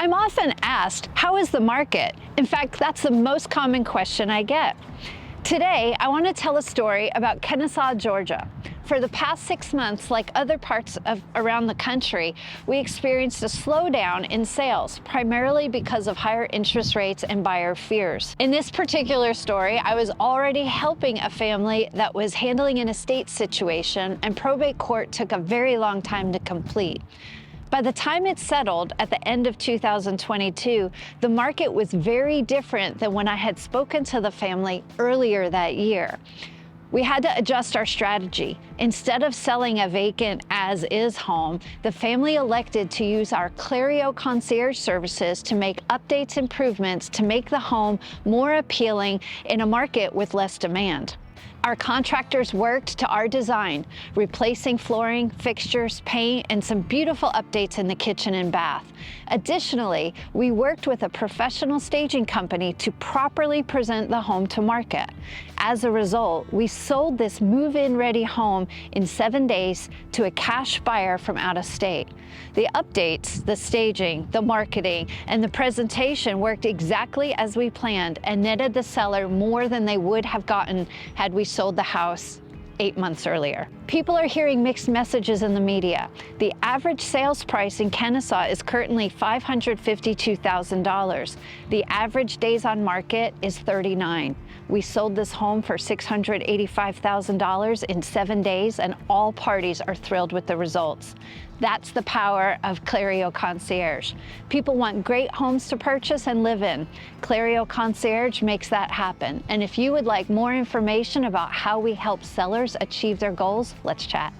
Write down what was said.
I'm often asked, how is the market? In fact, that's the most common question I get. Today, I want to tell a story about Kennesaw, Georgia. For the past 6 months, like other parts of around the country, we experienced a slowdown in sales, primarily because of higher interest rates and buyer fears. In this particular story, I was already helping a family that was handling an estate situation, and probate court took a very long time to complete. By the time it settled at the end of 2022, the market was very different than when I had spoken to the family earlier that year. We had to adjust our strategy. Instead of selling a vacant as-is home, the family elected to use our Clareo Concierge services to make updates and improvements to make the home more appealing in a market with less demand. Our contractors worked to our design, replacing flooring, fixtures, paint, and some beautiful updates in the kitchen and bath. Additionally, we worked with a professional staging company to properly present the home to market. As a result, we sold this move-in ready home in 7 days to a cash buyer from out of state. The updates, the staging, the marketing, and the presentation worked exactly as we planned and netted the seller more than they would have gotten had we sold the house 8 months earlier. People are hearing mixed messages in the media. The average sales price in Kennesaw is currently $552,000. The average days on market is 39. We sold this home for $685,000 in 7 days, and all parties are thrilled with the results. That's the power of Clareo Concierge. People want great homes to purchase and live in. Clareo Concierge makes that happen. And if you would like more information about how we help sellers achieve their goals, let's chat.